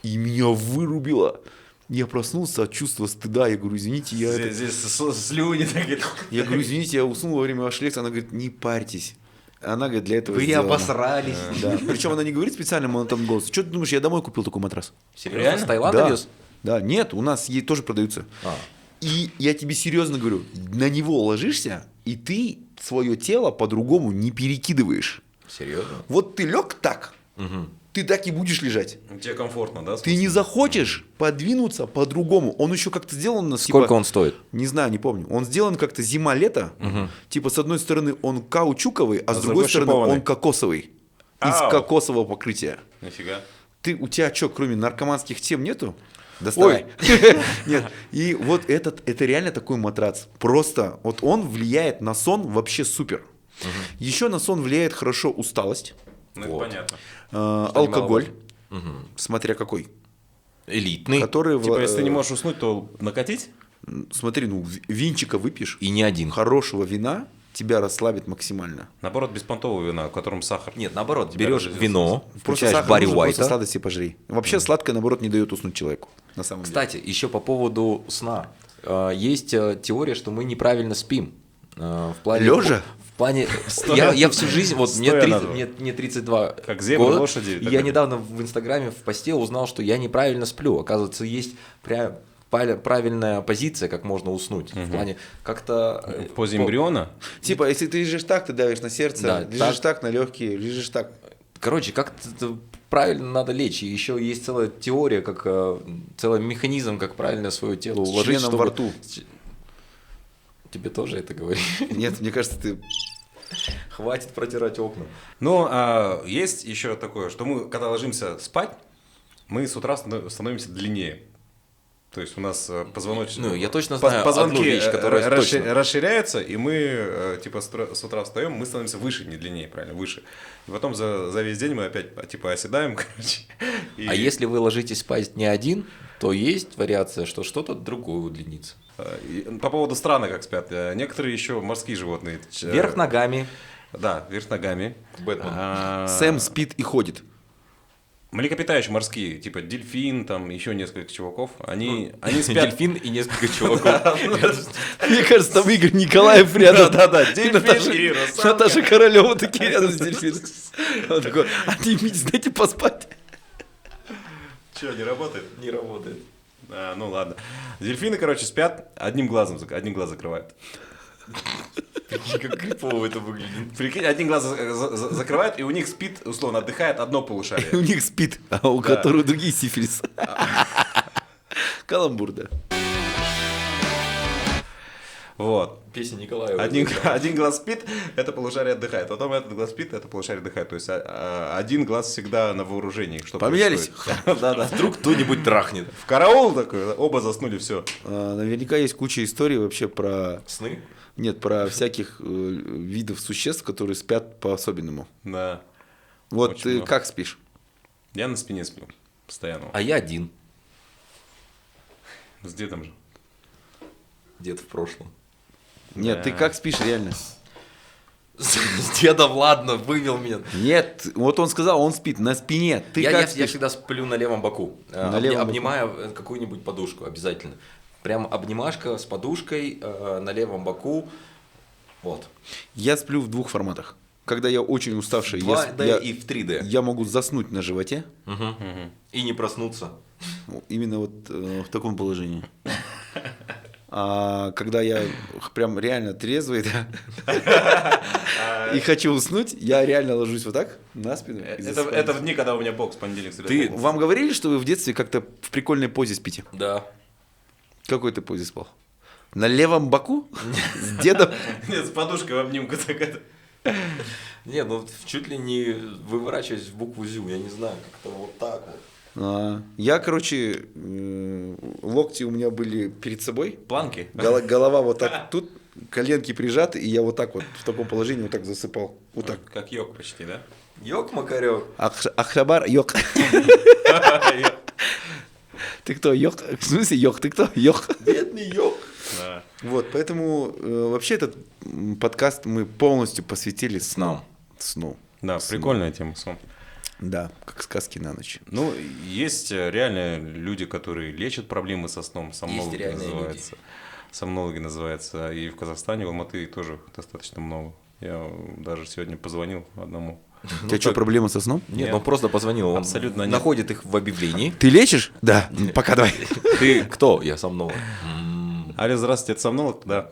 и меня вырубило. Я проснулся от чувства стыда. Я говорю, извините, Здесь слюни такие. Я говорю, извините, я уснул во время вашей лекции. Она говорит, не парьтесь. Она говорит, для этого Вы сделано. обосрались. Да. Причем она не говорит специально монотонным голосом. Что ты думаешь, я домой купил такой матрас? Серьезно? Реально? С Таиланда Да. вез? Да, нет, у нас тоже продаются. И я тебе серьезно говорю, на него ложишься, и ты свое тело по-другому не перекидываешь. Серьезно? Вот ты лег так, ты так и будешь лежать. Тебе комфортно, да? Ты не захочешь подвинуться по-другому. Он еще как-то сделан у нас. Сколько типа, он стоит? Не знаю, не помню. Он сделан как-то зима-лето. Типа с одной стороны он каучуковый, а с другой стороны шипованный. он кокосовый. Из Ау. кокосового покрытия. Нифига. У тебя что, кроме наркоманских тем нету? Доставай. Нет. И вот это реально такой матрац. Просто вот он влияет на сон вообще супер. Еще на сон влияет хорошо усталость, Ну, это понятно. алкоголь, смотря какой. Элитный. Который, Типа, если ты не можешь уснуть, то накатить? смотри, винчика выпьешь, И не один. хорошего вина тебя расслабит максимально. Наоборот, беспонтового вина, в котором сахар. Нет, наоборот, Тебя берешь разрезать. вино, Просто включаешь сахар Барри нужен, просто Уайта. сладости пожри. Вообще сладкое, наоборот, не дает уснуть человеку. На самом деле. Кстати, еще по поводу сна. Есть теория, что мы неправильно спим. В плане, Лежа? В плане... Стоя. Я всю жизнь, вот мне Стоя 30, надо. мне 32 Как зебры, года, лошади, и так я это. недавно в Инстаграме в посте узнал, что я неправильно сплю. Оказывается, есть правильная позиция, как можно уснуть. В плане как-то... В позе эмбриона? Типа, если ты лежишь так, ты давишь на сердце, Да, лежишь так на легкие, лежишь так. Короче, как-то правильно надо лечь. И еще есть целая теория, как целый механизм, как правильно свое тело С уложить. членом во рту. Тебе тоже это говорить? Нет, мне кажется, ты... Хватит протирать окна. Но есть еще такое, что мы, когда ложимся спать, мы с утра становимся длиннее. То есть у нас позвоночник... Ну, я точно знаю позвонки одну вещь, которая точно. расширяются, и мы типа с утра встаем, мы становимся выше, не длиннее, правильно, выше. И потом за весь день мы опять типа оседаем, короче. А если вы ложитесь спать не один, то есть вариация, что что-то другое удлинится. По поводу страны, как спят, некоторые еще морские животные. Вверх ногами. Да, вверх ногами. Бэтмен. Сэм спит и ходит. Млекопитающие морские, типа дельфин, там еще несколько чуваков, они спят. Дельфин и несколько чуваков. Мне кажется, там Игорь Николаев рядом. Да-да-да, И дельфин и русалка. Наташа Королева такие рядом с дельфином. Он такой, отнимитесь, дайте поспать. Что, не работает? Не работает. Ну ладно. Дельфины, короче, спят, один глаз закрывают. Как крипово это выглядит. Прикинь, один глаз закрывают, и у них спит, условно, отдыхает одно полушарие. У них спит, а у Да. которых другие сифилис. Каламбур, да. Вот. Песня Николаева. Один глаз спит, это полушарие отдыхает. Потом этот глаз спит, это полушарие отдыхает. То есть один глаз всегда на вооружении. Что Поменялись? происходит. Да-да. Вдруг кто-нибудь трахнет. В караул такой, оба заснули, все. Наверняка есть куча историй вообще про... Сны? Нет, про всяких видов существ, которые спят по-особенному. Да. Вот Очень ты много. как спишь? Я на спине сплю. Постоянно. А я один. С дедом же. Дед в прошлом. Нет, ты как спишь реально? С дедом, ладно, вывел меня. Нет, вот он сказал, он спит на спине. Ты Я как спишь? всегда сплю на левом боку. На левом боку. Обнимая какую-нибудь подушку обязательно. Прям обнимашка с подушкой на левом боку. Вот. Я сплю в двух форматах. Когда я очень уставший, 2D и в 3D. я могу заснуть на животе. И не проснуться. Именно вот в таком положении. А когда я прям реально трезвый, да, и хочу уснуть, я реально ложусь вот так на спину. и засыпаю. Это в дни, когда у меня бокс, понедельник, среда, Ты- пятница. Вам говорили, что вы в детстве как-то в прикольной позе спите? Да. В какой ты позе спал? На левом боку? С дедом? Нет, с подушкой в обнимку такая. Не, ну чуть ли не выворачиваясь в букву ЗЮ, я не знаю, как-то вот так вот. Я, короче, локти у меня были перед собой. Планки? Голова вот так тут, коленки прижаты, и я вот так вот в таком положении вот так засыпал. Вот так. Как йог почти, да? Йок, Макарёк. Ахшабар, йог. Ты кто, йог? В смысле йог? Ты кто? Йог. Бедный йок. Да. Вот, поэтому вообще этот подкаст мы полностью посвятили сну. Сну. Да, прикольная тема, сон. Да, как сказки на ночь. Ну, есть реально люди, которые лечат проблемы со сном, сомнологи называется. Сомнологи называется. И в Казахстане, в Алматы тоже достаточно много. Я даже сегодня позвонил одному. У тебя что, проблемы со сном? Нет, он просто позвонил. Он Абсолютно нет. находит их в объявлении. Ты лечишь? Да. Пока давай. Ты кто? Я сомнолог. Алло, здравствуйте, это сомнолог? Да.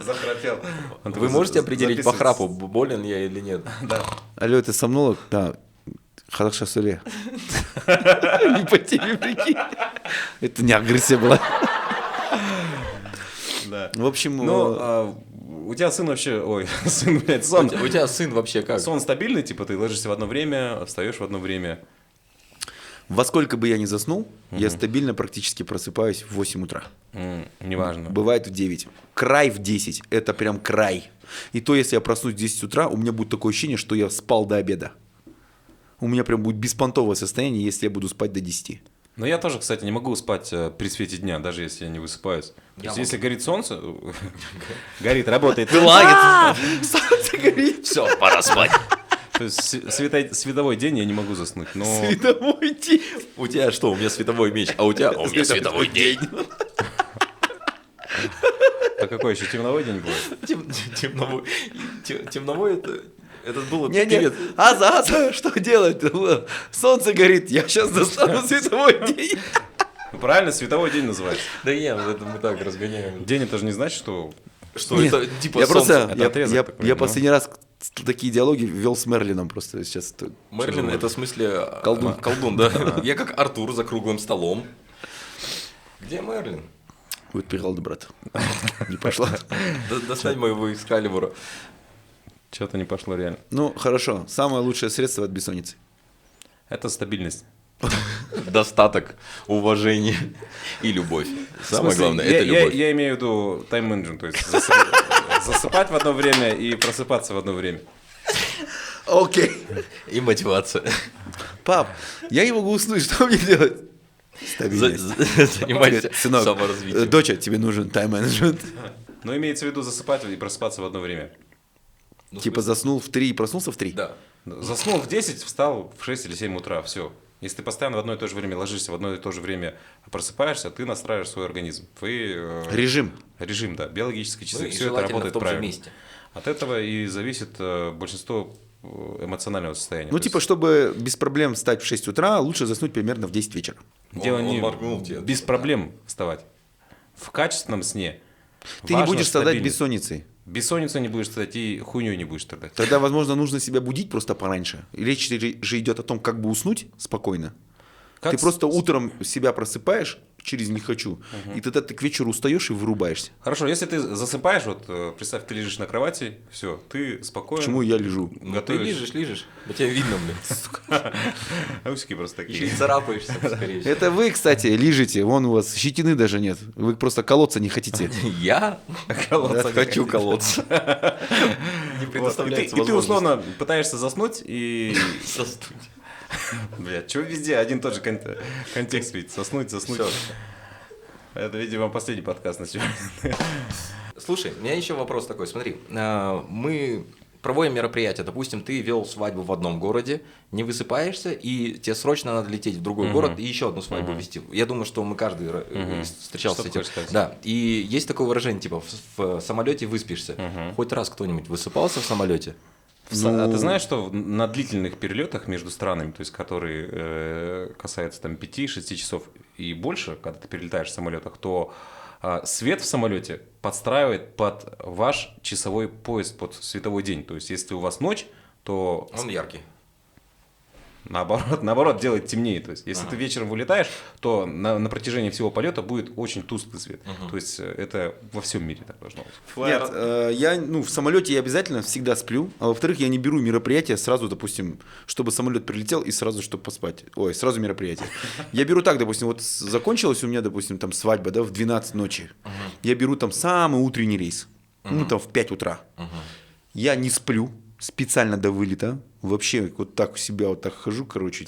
Захрапел. Вы можете определить по храпу, болен я или нет? Да. Алло, это сомнолог? Да. Хорошо, Суле. Не по теме, прикинь. Это не агрессия была. Да. В общем, Ну, у тебя сын вообще... Ой, сын, блядь, сон. У тебя сын вообще как? Сон стабильный, типа ты ложишься в одно время, встаешь в одно время. во сколько бы я ни заснул, я стабильно практически просыпаюсь в 8 утра. Неважно. Бывает в 9. Край в 10. Это прям край. И то, если я проснусь в 10 утра, у меня будет такое ощущение, что я спал до обеда. У меня прям будет беспонтовое состояние, если я буду спать до 10. Но я тоже, кстати, не могу спать при свете дня, даже если я не высыпаюсь. То есть, если горит солнце, горит, работает. Солнце горит. Все, пора спать. То есть световой день я не могу заснуть. Но Световой день. У тебя что? У меня световой меч, а у тебя? У меня световой день. а какой еще темновой день будет? Темновой это было Не-не, перед... Аза, что делать? Солнце горит, я сейчас достану световой день. Ну, правильно, световой день называется. Да не, это мы так разгоняем. День это же не значит, что... Что Нет, это типа я солнце. просто, Это отрезок такой, я ну. последний раз такие диалоги вел с Мерлином просто сейчас. Мерлин это в смысле... Колдун. Колдун, да. Я как Артур за круглым столом. Где Мерлин? Будет приколды, брат. Не пошло. Достань моего Экскалибура. Что-то не пошло реально. Ну, хорошо. Самое лучшее средство от бессонницы. Это стабильность. Достаток, уважение и любовь. В Самое смысле, главное, это любовь. Я имею в виду тайм-менеджмент, то есть засыпать в одно время и просыпаться в одно время. Окей. И мотивация. Пап, я не могу уснуть, что мне делать? Стабильность. Занимайся Сынок, саморазвитием. доча, тебе нужен тайм-менеджмент. Но имеется в виду засыпать и просыпаться в одно время. Типа заснул в 3 и проснулся в 3? Да. Заснул в 10, встал в 6 или 7 утра, все. Если ты постоянно в одно и то же время ложишься, в одно и то же время просыпаешься, ты настраиваешь свой организм. Режим. Режим, да, биологические часы, Ну и все это желательно работает в том же правильно. месте. От этого и зависит большинство эмоционального состояния. Ну, То типа, есть чтобы без проблем встать в 6 утра, лучше заснуть примерно в 10 вечера. дело Он не моргнул тебе. без проблем вставать. В качественном сне Ты не важна будешь страдать стабильность. бессонницей. Бессонницей не будешь страдать и хуйней не будешь страдать. Тогда, возможно, нужно себя будить просто пораньше. Речь же идет о том, как бы уснуть спокойно. Как Ты просто утром себя просыпаешь через «не хочу», и тогда ты к вечеру устаешь и вырубаешься. Хорошо, если ты засыпаешь, вот представь, ты лежишь на кровати, все, ты спокоен. Почему я лежу? Ну, ты Готовишь. лежишь. У тебя видно, блин. Усики просто Еще и такие. царапаешься, скорее всего. Это вы, кстати, лежите. Вон у вас щетины даже нет. Вы просто колоться не хотите. Я Колоться не хочу колоться. Не Вот. предоставляется И ты возможность условно пытаешься заснуть и... заснуть. Блядь, чего везде один тот же контекст ведь. Соснуть. Всё. Это, видимо, последний подкаст на сегодня. Слушай, у меня еще вопрос такой. Смотри, мы проводим мероприятие. Допустим, ты вел свадьбу в одном городе, не высыпаешься, и тебе срочно надо лететь в другой город и еще одну свадьбу вести. Я думаю, что мы каждый встречался Что с ты этим. хочешь сказать? Да. И есть такое выражение, типа в самолете выспишься. Хоть раз кто-нибудь высыпался в самолете? А ты знаешь, что на длительных перелетах между странами, то есть которые касаются там 5-6 часов и больше, когда ты перелетаешь в самолетах, то свет в самолете подстраивает под ваш часовой пояс, под световой день. То есть если у вас ночь, то... Он яркий. наоборот делает темнее. То есть, если ты вечером вылетаешь, то на протяжении всего полета будет очень тусклый свет. То есть, это во всем мире так должно быть. Нет, я, в самолете я обязательно всегда сплю, а во-вторых, я не беру мероприятия сразу, допустим, чтобы самолет прилетел и сразу, чтобы поспать. Ой, сразу мероприятие. Я беру так, допустим, вот закончилась у меня, допустим, там свадьба, да, в 12 ночи. Я беру там самый утренний рейс, там в 5 утра. Я не сплю специально до вылета. Вообще вот так у себя вот так хожу, короче,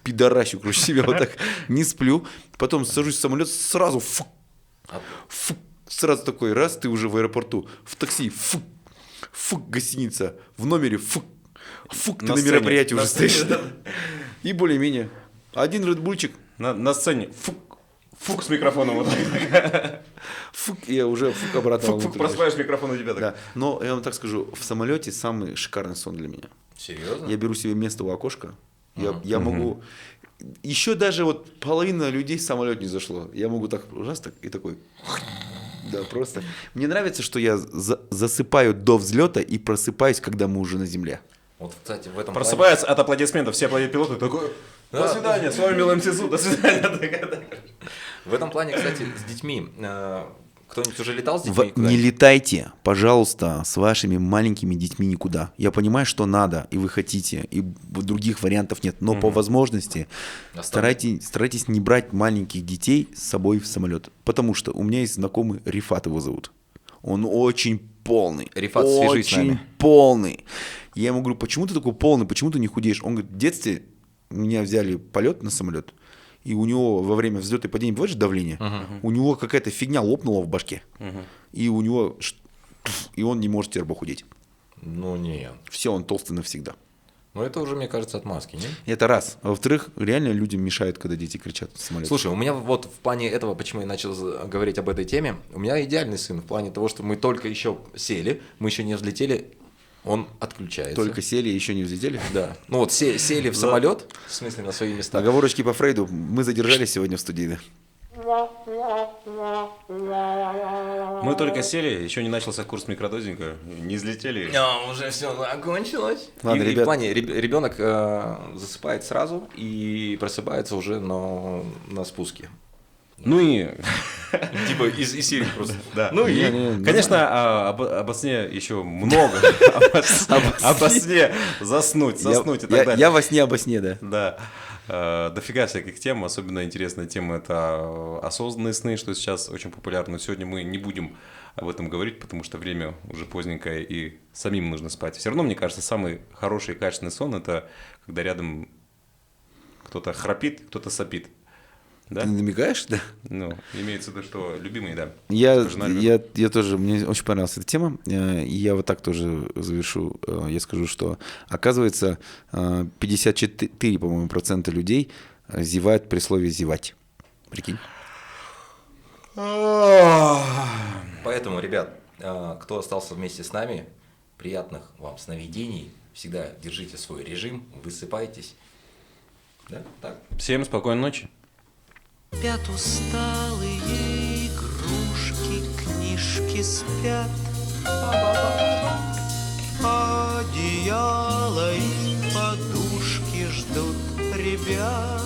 пидорасю, короче, себя вот так не сплю. Потом сажусь в самолет, сразу сразу такой, раз, ты уже в аэропорту, в такси, гостиница, в номере, ты на мероприятии уже стоишь. И более-менее. Один редбульчик. На сцене фук с микрофоном. Вот так. Я уже обратно. Просыпаешь микрофон у тебя. Да. Но я вам так скажу, в самолете самый шикарный сон для меня. Серьезно? Я беру себе место у окошка. Я могу... Еще даже вот половина людей в самолет не зашло. Я могу так раз так и такой... Да, просто. Мне нравится, что я засыпаю до взлета и просыпаюсь, когда мы уже на земле. Вот, кстати, в этом Просыпается от аплодисментов, все аплодируют, такой, до свидания, с вами был МСЗУ, до свидания. В этом плане, кстати, с детьми, кто-нибудь уже летал с детьми? Не летайте, пожалуйста, с вашими маленькими детьми никуда. Я понимаю, что надо, и вы хотите, и других вариантов нет, но по возможности старайтесь не брать маленьких детей с собой в самолет. Потому что у меня есть знакомый, Рифат его зовут. Он очень полный. Рифат, свяжись с нами. Очень полный. Я ему говорю, почему ты такой полный, почему ты не худеешь? Он говорит, в детстве меня взяли полет на самолет, и у него во время взлета и падения, бывает же давление, у него какая-то фигня лопнула в башке, и у него, и он не может теперь похудеть. Ну, нет. Все, он толстый навсегда. Ну, это уже, мне кажется, отмазки, нет? Это раз. А во-вторых, реально людям мешает, когда дети кричат в самолете. Слушай, у меня вот в плане этого, почему я начал говорить об этой теме, у меня идеальный сын в плане того, что мы только еще сели, мы еще не взлетели, он отключается. Только сели и еще не взлетели? Да. Ну вот сели в самолет, в смысле на свои места. Оговорочки по Фрейду. Мы задержались сегодня в студии, да? Мы только сели, еще не начался курс микродозинга, не взлетели. Но уже все закончилось. Ладно, И ребят. в плане ребенок засыпает сразу и просыпается уже на спуске. Ну и... Типа из серии просто. Да. Ну И, конечно, обо сне еще много. Обо сне заснуть и так далее. Я во сне обо сне, да. Да. Дофига всяких тем. Особенно интересная тема – это осознанные сны, что сейчас очень популярно. Но сегодня мы не будем об этом говорить, потому что время уже поздненькое и самим нужно спать. Все равно, мне кажется, самый хороший и качественный сон – это когда рядом кто-то храпит, кто-то сопит. Да? Ты намекаешь, да? Ну, имеется в виду, что любимый, да. Я тоже, мне очень понравилась эта тема. И я вот так тоже завершу. Я скажу, что оказывается 54, по-моему, процента людей зевают при слове «зевать». Прикинь. Поэтому, ребят, кто остался вместе с нами, приятных вам сновидений. Всегда держите свой режим, высыпайтесь. Да? Так. Всем спокойной ночи. Спят усталые игрушки, книжки спят. Одеяло и подушки ждут ребят.